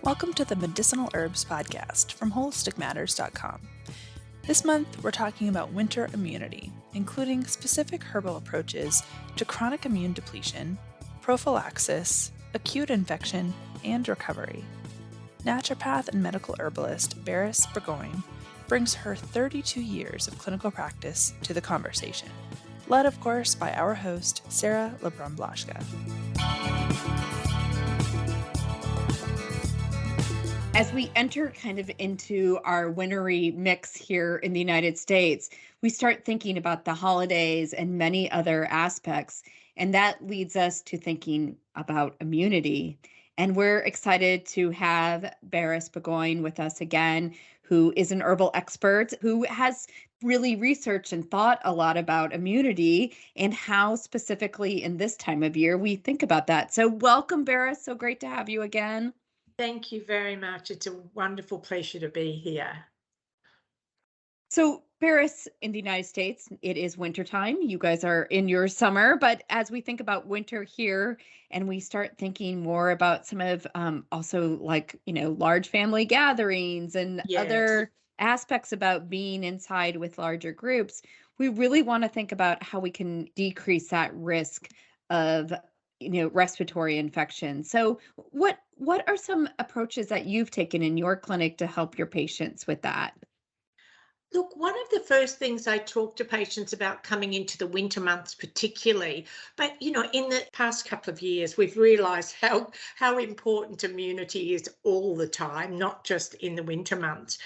Welcome to the Medicinal Herbs podcast from WholisticMatters.com. This month, we're talking about winter immunity, including specific herbal approaches to chronic immune depletion, prophylaxis, acute infection, and recovery. Naturopath and medical herbalist Berris Burgoyne brings her 32 years of clinical practice to the conversation, led, of course, by our host, Sara Le Brun Blashka. As we enter kind of into our wintry mix here in the United States, we start thinking about the holidays and many other aspects. And that leads us to thinking about immunity. And we're excited to have Berris Burgoyne with us again, who is an herbal expert who has really researched and thought a lot about immunity and how specifically in this time of year we think about that. So welcome, Berris. So great to have you again. Thank you very much. It's a wonderful pleasure to be here. So, Berris, in the United States, it is wintertime. You guys are in your summer, but as we think about winter here and we start thinking more about some of also large family gatherings and other aspects about being inside with larger groups, we really want to think about how we can decrease that risk of respiratory infection. So what are some approaches that you've taken in your clinic to help your patients with that? Look, one of the first things I talk to patients about coming into the winter months particularly, but in the past couple of years, we've realized how important immunity is all the time, not just in the winter months.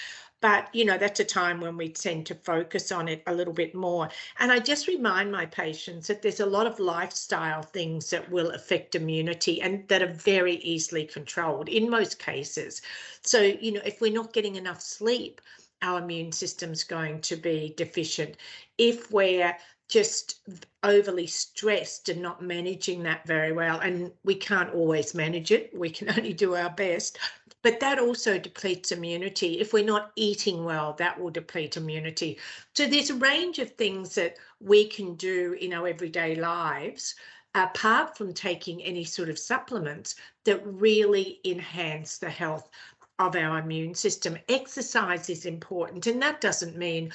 But, that's a time when we tend to focus on it a little bit more. And I just remind my patients that there's a lot of lifestyle things that will affect immunity and that are very easily controlled in most cases. So, if we're not getting enough sleep, our immune system's going to be deficient. If we're just overly stressed and not managing that very well, and we can't always manage it, we can only do our best, but that also depletes immunity. If we're not eating well, that will deplete immunity. So there's a range of things that we can do in our everyday lives, apart from taking any sort of supplements, that really enhance the health of our immune system. Exercise is important, and that doesn't mean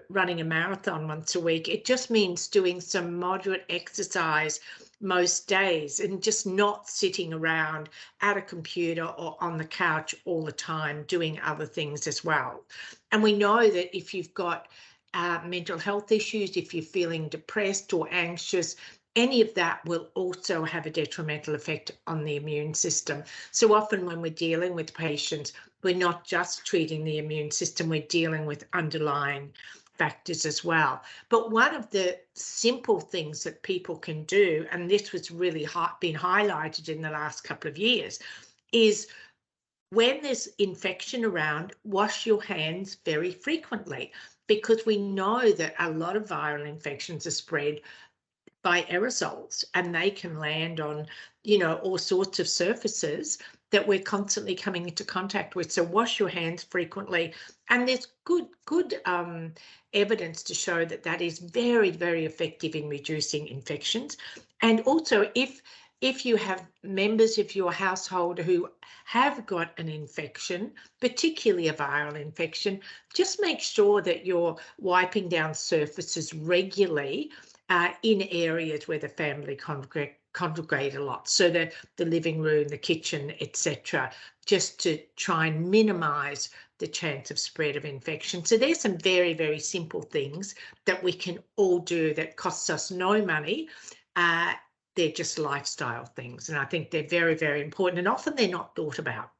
running a marathon once a week. It just means doing some moderate exercise most days and just not sitting around at a computer or on the couch all the time doing other things as well. And we know that if you've got mental health issues, if you're feeling depressed or anxious, any of that will also have a detrimental effect on the immune system. So often when we're dealing with patients, we're not just treating the immune system, we're dealing with underlying factors as well. But one of the simple things that people can do, and this was really been highlighted in the last couple of years, is when there's infection around, wash your hands very frequently, because we know that a lot of viral infections are spread by aerosols, and they can land on, all sorts of surfaces that we're constantly coming into contact with. So wash your hands frequently. And there's good evidence to show that that is very, very effective in reducing infections. And also if you have members of your household who have got an infection, particularly a viral infection, just make sure that you're wiping down surfaces regularly in areas where the family congregate a lot, so the living room, the kitchen, etc., just to try and minimize the chance of spread of infection. So there's some very, very simple things that we can all do that costs us no money. They're just lifestyle things, and I think they're very, very important, and often they're not thought about.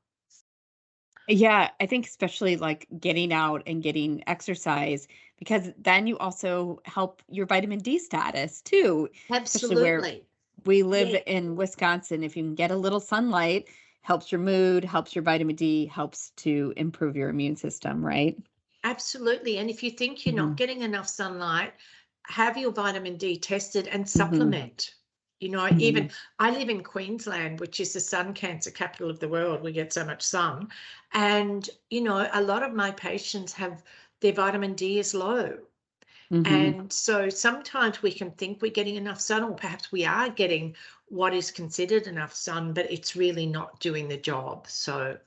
Yeah, I think especially like getting out and getting exercise, because then you also help your vitamin D status too. Especially where Absolutely. we live in Wisconsin. If you can get a little sunlight, helps your mood, helps your vitamin D, helps to improve your immune system, right? Absolutely. And if you think you're not getting enough sunlight, have your vitamin D tested and Mhm. supplement. Even Mhm. I live in Queensland, which is the sun cancer capital of the world. We get so much sun. And, a lot of my patients have their vitamin D is low. And so sometimes we can think we're getting enough sun, or perhaps we are getting what is considered enough sun, but it's really not doing the job. So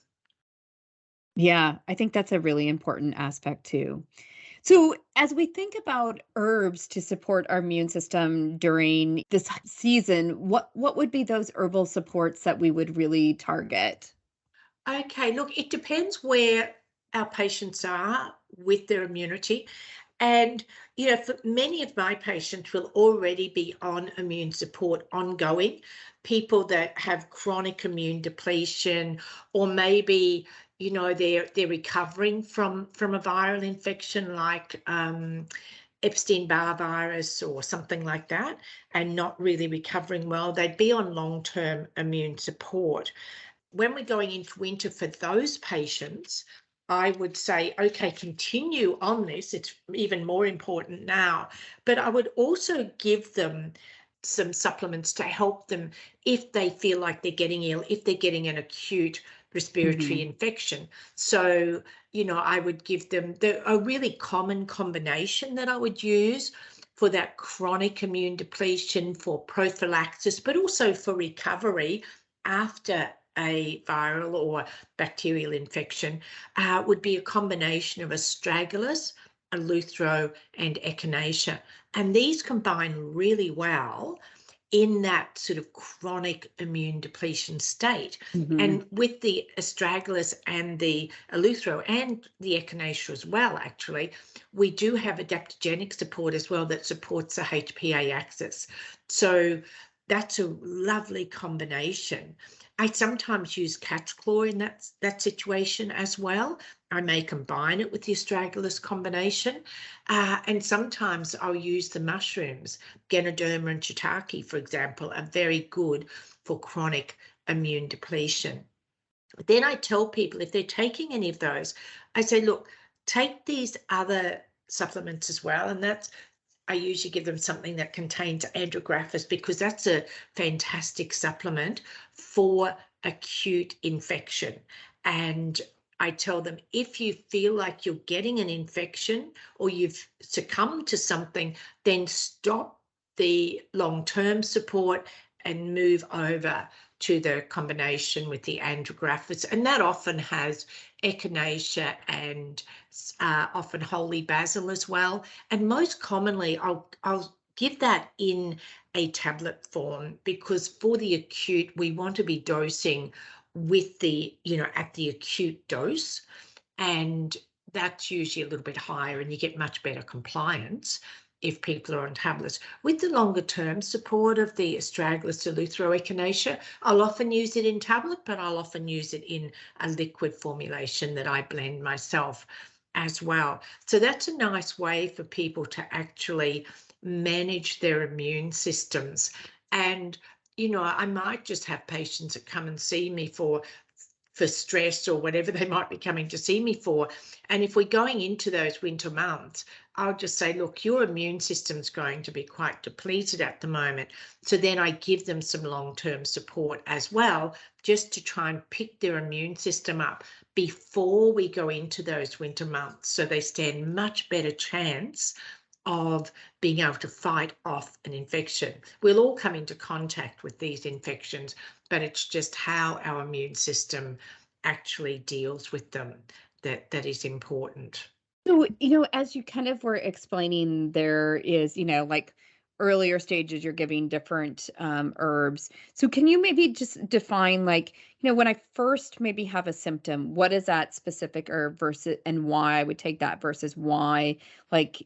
Yeah, I think that's a really important aspect too. So, as we think about herbs to support our immune system during this season, what would be those herbal supports that we would really target? okay, look, it depends where our patients are with their immunity. And, for many of my patients will already be on immune support ongoing, people that have chronic immune depletion, or maybe, they're recovering from a viral infection like Epstein-Barr virus or something like that, and not really recovering well. They'd be on long-term immune support. When we're going into winter for those patients, I would say, okay, continue on this. It's even more important now. But I would also give them some supplements to help them if they feel like they're getting ill, if they're getting an acute respiratory Hmm. infection. So, I would give them a really common combination that I would use for that chronic immune depletion, for prophylaxis, but also for recovery after a viral or bacterial infection, would be a combination of astragalus, eleuthero, and echinacea. And these combine really well in that sort of chronic immune depletion state. Hmm. And with the astragalus and the eleuthero and the echinacea as well, actually, we do have adaptogenic support as well that supports the HPA axis. So that's a lovely combination. I sometimes use cat's claw in that situation as well. I may combine it with the astragalus combination, and sometimes I'll use the mushrooms. Ganoderma and shiitake, for example, are very good for chronic immune depletion. Then I tell people if they're taking any of those, I say, look, take these other supplements as well, and I usually give them something that contains andrographis because that's a fantastic supplement for acute infection. And I tell them if you feel like you're getting an infection or you've succumbed to something, then stop the long-term support and move over to the combination with the andrographis. And that often has echinacea and often holy basil as well. And most commonly, I'll give that in a tablet form because for the acute, we want to be dosing with the, at the acute dose. And that's usually a little bit higher and you get much better compliance if people are on tablets. With the longer term support of the astragalus, eleuthero, echinacea, I'll often use it in tablet, but I'll often use it in a liquid formulation that I blend myself as well. So that's a nice way for people to actually manage their immune systems. And, I might just have patients that come and see me for stress or whatever they might be coming to see me for. And if we're going into those winter months, I'll just say, look, your immune system's going to be quite depleted at the moment. So then I give them some long-term support as well, just to try and pick their immune system up before we go into those winter months. So they stand much better chance of being able to fight off an infection. We'll all come into contact with these infections, but it's just how our immune system actually deals with them that is important. So, as you kind of were explaining, there is, like earlier stages, you're giving different herbs. So, can you maybe just define, like, when I first maybe have a symptom, what is that specific herb versus and why I would take that versus why, like,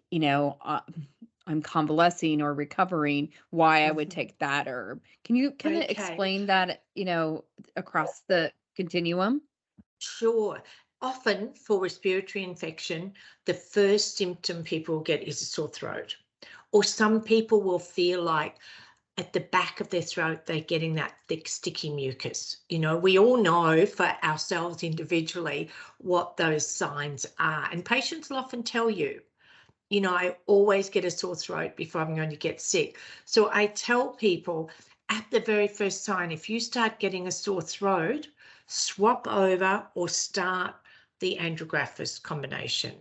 I'm convalescing or recovering, why I would Mhm. take that herb? Can you kind of Okay, explain that, across the continuum? sure. Often for respiratory infection, the first symptom people get is a sore throat. Or some people will feel like at the back of their throat, they're getting that thick, sticky mucus. We all know for ourselves individually what those signs are. And patients will often tell you, I always get a sore throat before I'm going to get sick. So I tell people at the very first sign, if you start getting a sore throat, swap over or start the andrographis combination.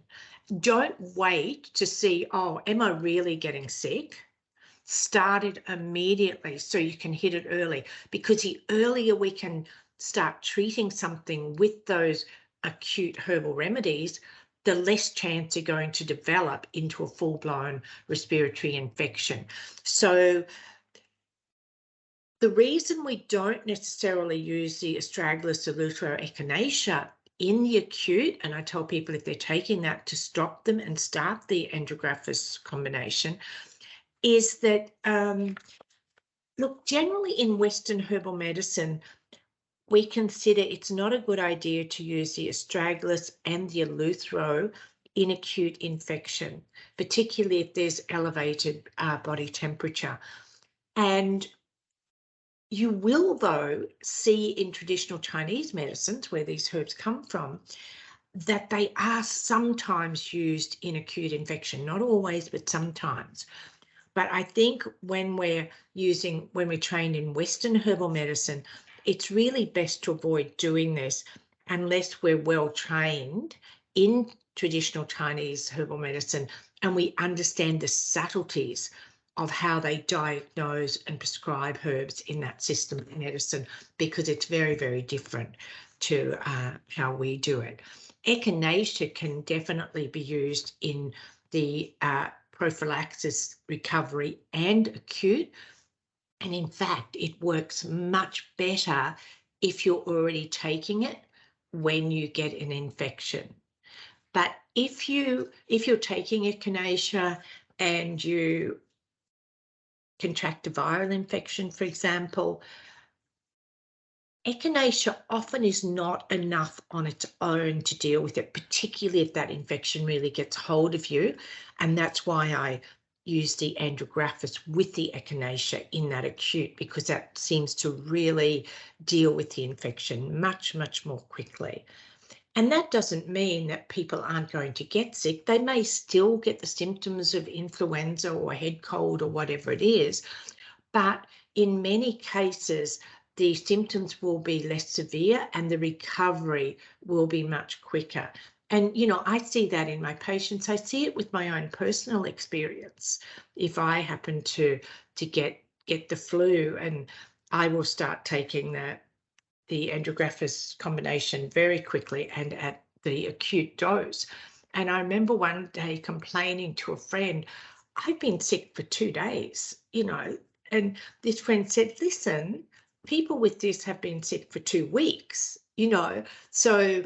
Don't wait to see, oh, am I really getting sick? Start it immediately so you can hit it early, because the earlier we can start treating something with those acute herbal remedies, the less chance you're going to develop into a full-blown respiratory infection. So the reason we don't necessarily use the Astragalus, Eleuthero, Echinacea in the acute, and I tell people if they're taking that to stop them and start the Andrographis combination, is that, look, generally in Western herbal medicine, we consider it's not a good idea to use the Astragalus and the Eleuthero in acute infection, particularly if there's elevated body temperature. And you will, though, see in traditional Chinese medicines, where these herbs come from, that they are sometimes used in acute infection, not always, but sometimes. But I think when we're trained in Western herbal medicine, it's really best to avoid doing this unless we're well trained in traditional Chinese herbal medicine and we understand the subtleties of how they diagnose and prescribe herbs in that system of medicine, because it's very, very different to how we do it. Echinacea can definitely be used in the prophylaxis, recovery, and acute. And in fact, it works much better if you're already taking it when you get an infection. But if you're taking echinacea and you contract a viral infection, for example, echinacea often is not enough on its own to deal with it, particularly if that infection really gets hold of you. And that's why I use the Andrographis with the echinacea in that acute, because that seems to really deal with the infection much, much more quickly. And that doesn't mean that people aren't going to get sick. They may still get the symptoms of influenza or head cold or whatever it is, but in many cases, the symptoms will be less severe and the recovery will be much quicker. And, you know, I see that in my patients. I see it with my own personal experience. If I happen to get the flu, and I will start taking the Andrographis combination very quickly and at the acute dose. And I remember one day complaining to a friend, I've been sick for 2 days, you know, and this friend said, listen, people with this have been sick for 2 weeks, you know, so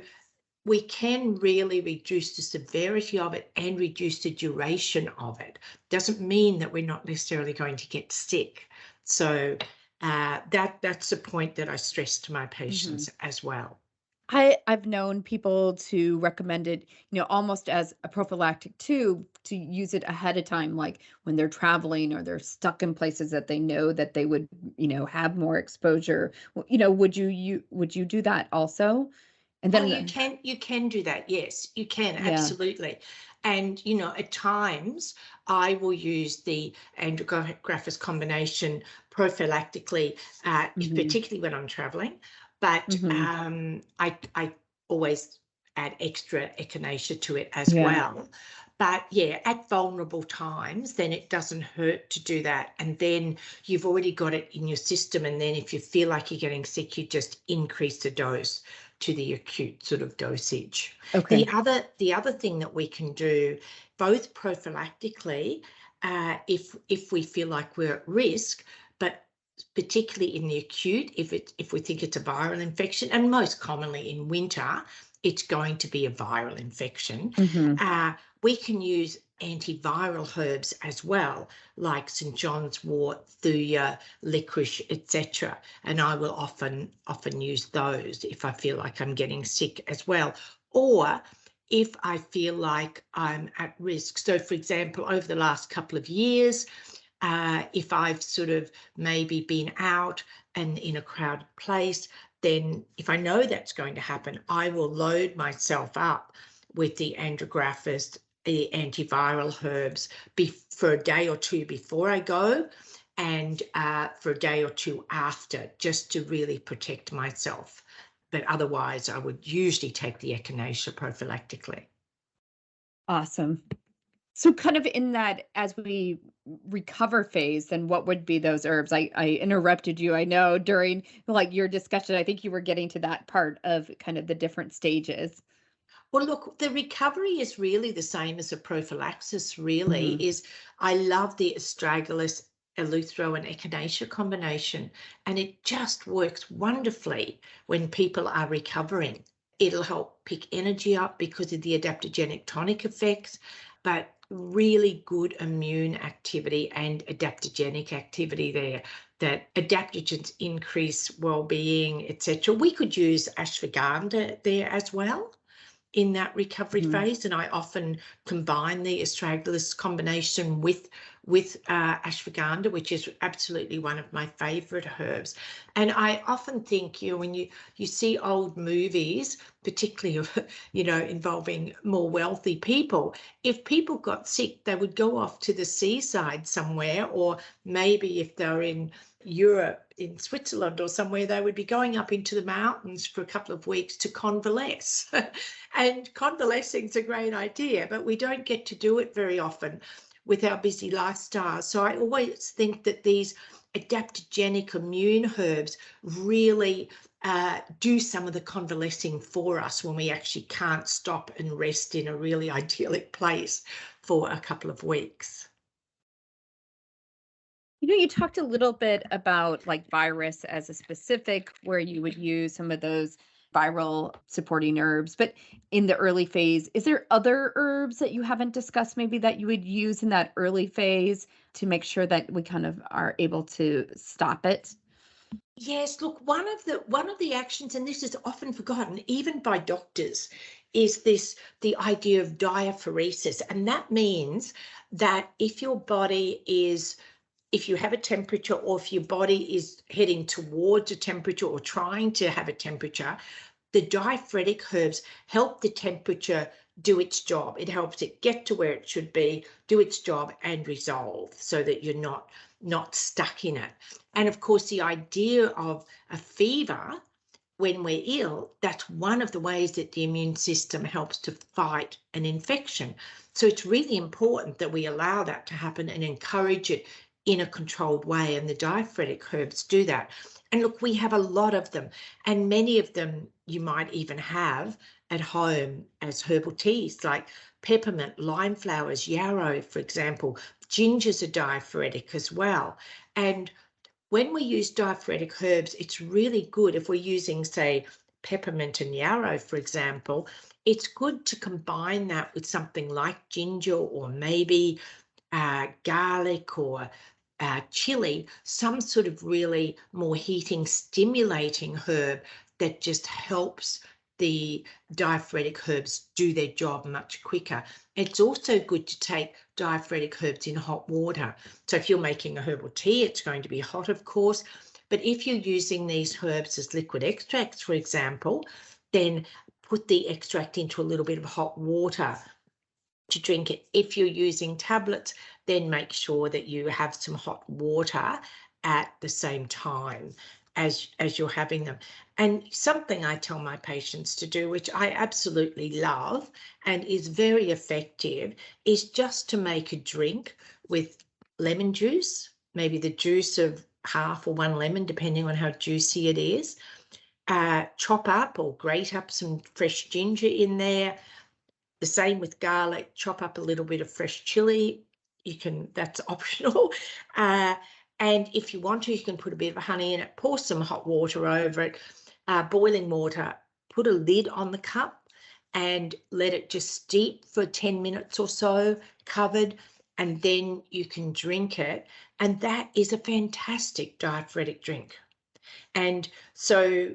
we can really reduce the severity of it and reduce the duration of it. Doesn't mean that we're not necessarily going to get sick. So that's the point that I stress to my patients as well. I've known people to recommend it, almost as a prophylactic too, to use it ahead of time, like when they're traveling or they're stuck in places that they know that they would, have more exposure. Would you do that also? And Oh, then, you can do that. Yes, you can, yeah. absolutely. And, at times I will use the Andrographis combination prophylactically, particularly when I'm traveling. But I always add extra echinacea to it as Yeah. well. But yeah, at vulnerable times, then it doesn't hurt to do that. And then you've already got it in your system. And then if you feel like you're getting sick, you just increase the dose to the acute sort of dosage. Okay. The other thing that we can do, both prophylactically, if we feel like we're at risk, but particularly in the acute, if we think it's a viral infection, and most commonly in winter, it's going to be a viral infection. We can use antiviral herbs as well, like St. John's wort, thuya, licorice, etc. And I will often use those if I feel like I'm getting sick as well, or if I feel like I'm at risk. So, for example, over the last couple of years, if I've sort of maybe been out and in a crowded place, then if I know that's going to happen, I will load myself up with the Andrographis, the antiviral herbs, for a day or two before I go, and for a day or two after, just to really protect myself. But otherwise, I would usually take the echinacea prophylactically. Awesome. So kind of in that as we recover phase, then what would be those herbs? I interrupted you, I know, during like your discussion. I think you were getting to that part of kind of the different stages. Well, look, the recovery is really the same as a prophylaxis, really, Mhm. is I love the astragalus, eleuthero, and echinacea combination, and it just works wonderfully when people are recovering. It'll help pick energy up because of the adaptogenic tonic effects, but really good immune activity and adaptogenic activity there. That adaptogens increase well-being, etc. We could use ashwagandha there as well in that recovery Mhm. phase, and I often combine the astragalus combination with ashwagandha, which is absolutely one of my favorite herbs. And I often think, when you see old movies, particularly of involving more wealthy people, if people got sick, they would go off to the seaside somewhere, or maybe if they're in Europe, in Switzerland or somewhere, they would be going up into the mountains for a couple of weeks to convalesce. And convalescing is a great idea, but we don't get to do it very often with our busy lifestyle. So I always think that these adaptogenic immune herbs really do some of the convalescing for us when we actually can't stop and rest in a really idyllic place for a couple of weeks. You talked a little bit about like virus as a specific where you would use some of those viral supporting herbs, but in the early phase, is there other herbs that you haven't discussed maybe that you would use in that early phase to make sure that we kind of are able to stop it? Yes, look, one of the actions, and this is often forgotten, even by doctors, is the idea of diaphoresis. And that means that if you have a temperature, or if your body is heading towards a temperature or trying to have a temperature, the diaphoretic herbs help the temperature do its job. It helps it get to where it should be, do its job, and resolve, so that you're not stuck in it. And of course, the idea of a fever when we're ill, that's one of the ways that the immune system helps to fight an infection. So it's really important that we allow that to happen and encourage it in a controlled way. And the diaphoretic herbs do that. And look, we have a lot of them, and many of them you might even have at home as herbal teas, like peppermint, lime flowers, yarrow, for example. Ginger's a diaphoretic as well. And when we use diaphoretic herbs, it's really good if we're using, say, peppermint and yarrow, for example. It's good to combine that with something like ginger, or maybe garlic, or chili, some sort of really more heating, stimulating herb that just helps the diaphoretic herbs do their job much quicker. It's also good to take diaphoretic herbs in hot water. So if you're making a herbal tea, it's going to be hot, of course. But if you're using these herbs as liquid extracts, for example, then put the extract into a little bit of hot water to drink it. If you're using tablets, then make sure that you have some hot water at the same time as you're having them. And something I tell my patients to do, which I absolutely love and is very effective, is just to make a drink with lemon juice, maybe the juice of half or one lemon, depending on how juicy it is. Chop up or grate up some fresh ginger in there. The same with garlic. Chop up a little bit of fresh chili. That's optional. And if you want to, you can put a bit of honey in it, pour some hot water over it, boiling water, put a lid on the cup and let it just steep for 10 minutes or so, covered, and then you can drink it. And that is a fantastic diaphoretic drink. And so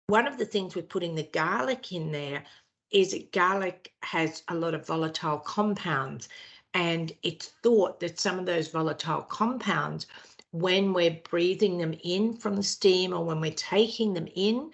one of the things with putting the garlic in there is that garlic has a lot of volatile compounds, and it's thought that some of those volatile compounds, when we're breathing them in from the steam or when we're taking them in,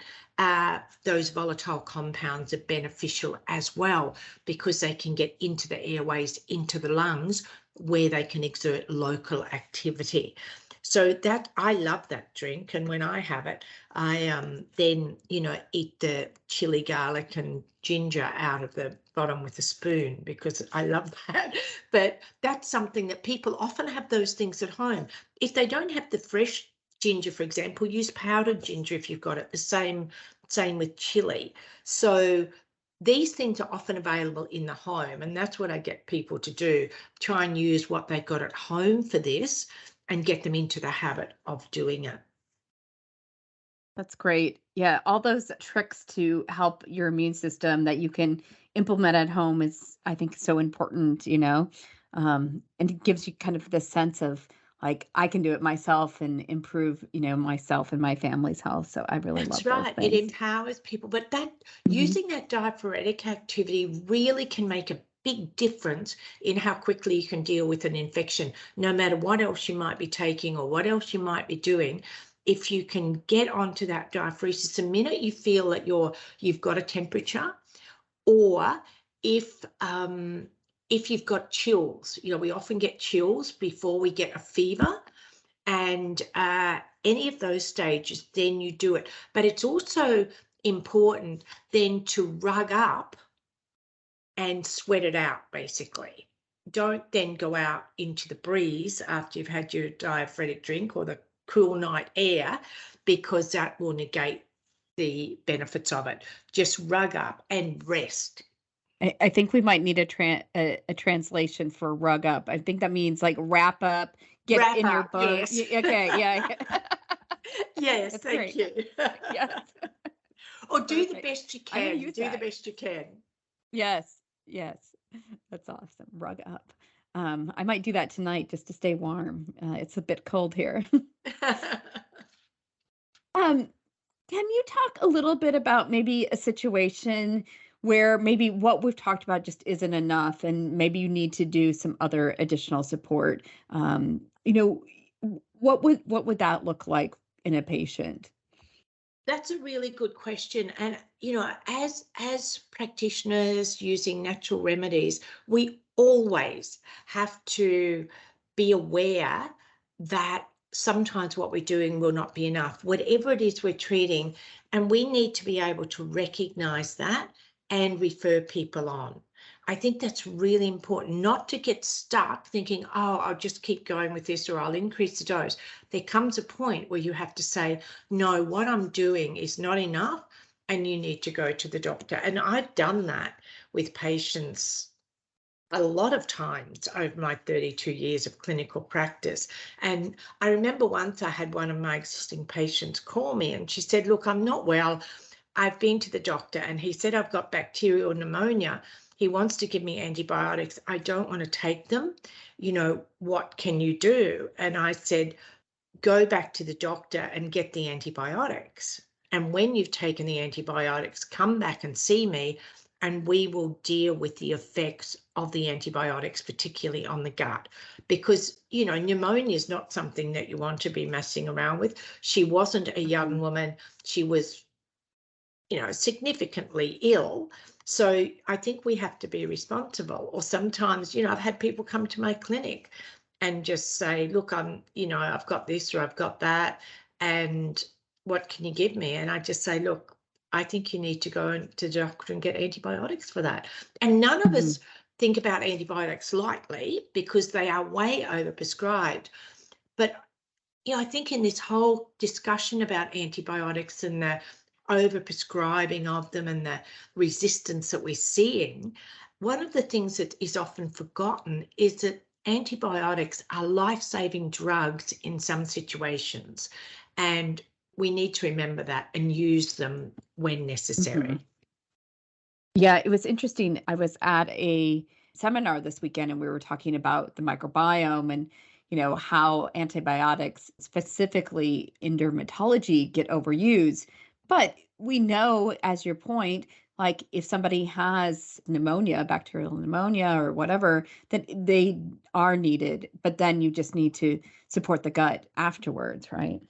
those volatile compounds are beneficial as well, because they can get into the airways, into the lungs, where they can exert local activity. So that, I love that drink, and when I have it, I then eat the chili, garlic and ginger out of the bottom with a spoon because I love that. But that's something that people often have those things at home. If they don't have the fresh ginger, for example, use powdered ginger if you've got it. The same with chili. So these things are often available in the home, and that's what I get people to do. Try and use what they've got at home for this and get them into the habit of doing it. That's great. Yeah, all those tricks to help your immune system that you can implement at home is, I think, so important, and it gives you kind of this sense of like, I can do it myself and improve, myself and my family's health. So I really That's love those right. It things. empowers people, but that Mhm. using that diaphoretic activity really can make a big difference in how quickly you can deal with an infection, no matter what else you might be taking or what else you might be doing. If you can get onto that diaphoresis, the minute you feel that you've got a temperature, or if you've got chills, we often get chills before we get a fever, and any of those stages, then you do it. But it's also important then to rug up and sweat it out, basically. Don't then go out into the breeze after you've had your diaphoretic drink or the cool night air, because that will negate the benefits of it. Just rug up and rest. I think we might need a translation for rug up. I think that means like wrap up, get Wrap in your up, boat. yes. Okay, yeah. Yes, That's thank great. you. Yes. Or do the Perfect. best you I'm gonna can. use Do the that. best you can. Yes, yes. That's awesome. Rug up. I might do that tonight just to stay warm. It's a bit cold here. Um, can you talk a little bit about maybe a situation where maybe what we've talked about just isn't enough and maybe you need to do some other additional support? What would that look like in a patient? That's a really good question. And, as practitioners using natural remedies, we always have to be aware that sometimes what we're doing will not be enough, whatever it is we're treating. And we need to be able to recognize that and refer people on. I think that's really important, not to get stuck thinking, oh, I'll just keep going with this or I'll increase the dose. There comes a point where you have to say, no, what I'm doing is not enough and you need to go to the doctor. And I've done that with patients a lot of times over my 32 years of clinical practice. And I remember once I had one of my existing patients call me and she said, look, I'm not well. I've been to the doctor and he said I've got bacterial pneumonia. He wants to give me antibiotics. I don't want to take them. What can you do? And I said, go back to the doctor and get the antibiotics. And when you've taken the antibiotics, come back and see me, and we will deal with the effects of the antibiotics, particularly on the gut. Because, pneumonia is not something that you want to be messing around with. She wasn't a young woman. She was, significantly ill. So I think we have to be responsible. Or sometimes, I've had people come to my clinic and just say, look, I've got this or I've got that, and what can you give me? And I just say, look, I think you need to go to the doctor and get antibiotics for that. And none of Mhm. us think about antibiotics lightly because they are way overprescribed. But, I think in this whole discussion about antibiotics and the overprescribing of them and the resistance that we're seeing, one of the things that is often forgotten is that antibiotics are life-saving drugs in some situations, and we need to remember that and use them when necessary. Mhm. Yeah, it was interesting. I was at a seminar this weekend and we were talking about the microbiome and, how antibiotics, specifically in dermatology, get overused. But we know, as your point, like if somebody has pneumonia, bacterial pneumonia or whatever, that they are needed, but then you just need to support the gut afterwards, right?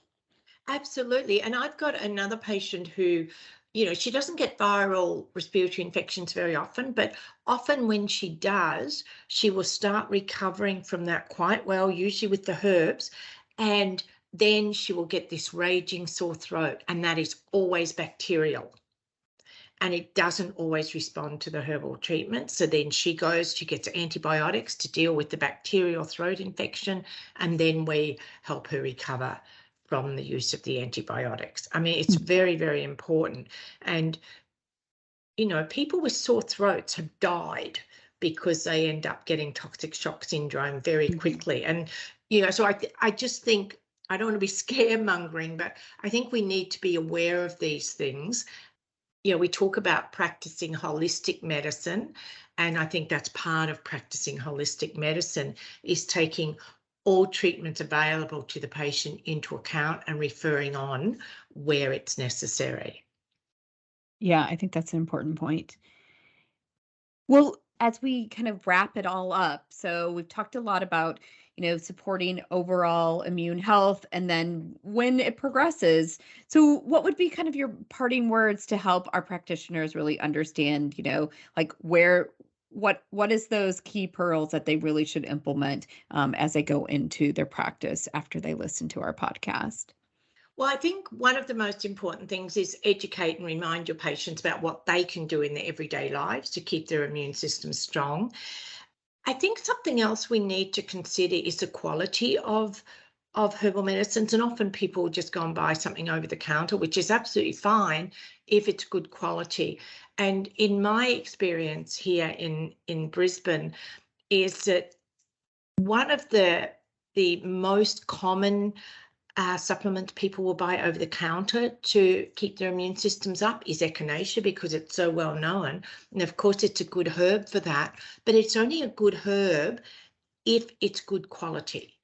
Absolutely. And I've got another patient who, she doesn't get viral respiratory infections very often, but often when she does, she will start recovering from that quite well, usually with the herbs. And then she will get this raging sore throat, and that is always bacterial. and it doesn't always respond to the herbal treatment. So then she gets antibiotics to deal with the bacterial throat infection, and then we help her recover from the use of the antibiotics. I mean, it's very, very important. And, people with sore throats have died because they end up getting toxic shock syndrome very quickly. And, so I just think, I don't want to be scaremongering, but I think we need to be aware of these things. We talk about practicing holistic medicine, and I think that's part of practicing holistic medicine is taking all treatments available to the patient into account and referring on where it's necessary. Yeah, I think that's an important point. Well, as we kind of wrap it all up, so we've talked a lot about, supporting overall immune health and then when it progresses. So what would be kind of your parting words to help our practitioners really understand, like what is those key pearls that they really should implement as they go into their practice after they listen to our podcast? Well, I think one of the most important things is educate and remind your patients about what they can do in their everyday lives to keep their immune system strong. I think something else we need to consider is the quality of herbal medicines. And often people just go and buy something over the counter, which is absolutely fine if it's good quality. And in my experience here in Brisbane is that one of the most common supplement people will buy over the counter to keep their immune systems up is echinacea, because it's so well known. And of course, it's a good herb for that, but it's only a good herb if it's good quality.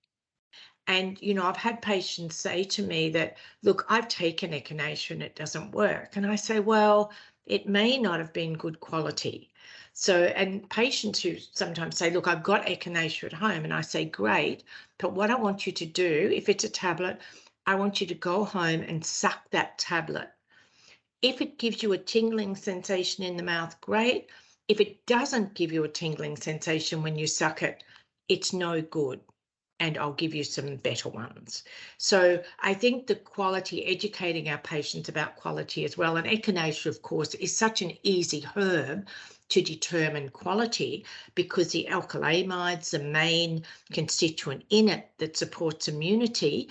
And, I've had patients say to me that, look, I've taken echinacea and it doesn't work. And I say, well, it may not have been good quality. So, and patients who sometimes say, look, I've got echinacea at home, and I say, great, but what I want you to do, if it's a tablet, I want you to go home and suck that tablet. If it gives you a tingling sensation in the mouth, great. If it doesn't give you a tingling sensation when you suck it, it's no good. And I'll give you some better ones. So I think the quality, educating our patients about quality as well. And echinacea, of course, is such an easy herb to determine quality because the alkylamides, the main constituent in it that supports immunity,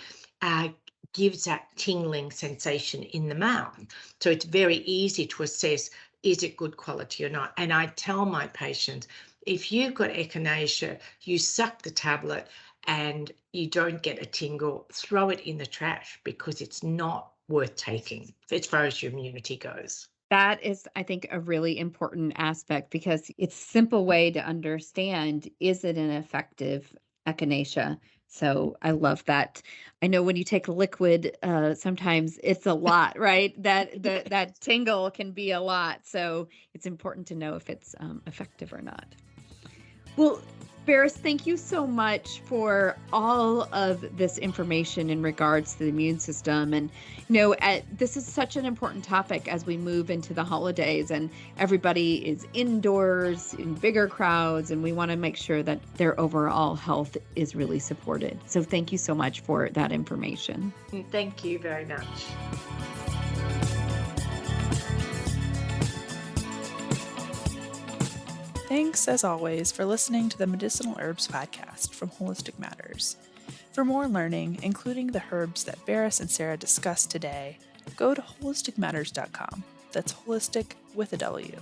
gives that tingling sensation in the mouth. So it's very easy to assess, is it good quality or not? And I tell my patients, if you've got echinacea, you suck the tablet and you don't get a tingle, throw it in the trash because it's not worth taking as far as your immunity goes. That is, I think, a really important aspect because it's a simple way to understand, is it an effective echinacea? So I love that. I know when you take liquid, sometimes it's a lot, right? That tingle can be a lot. So it's important to know if it's effective or not. Well, Berris, thank you so much for all of this information in regards to the immune system. And, this is such an important topic as we move into the holidays and everybody is indoors in bigger crowds, and we want to make sure that their overall health is really supported. So thank you so much for that information. Thank you very much. Thanks, as always, for listening to the Medicinal Herbs podcast from Holistic Matters. For more learning, including the herbs that Berris and Sara discussed today, go to WholisticMatters.com. That's holistic with a W.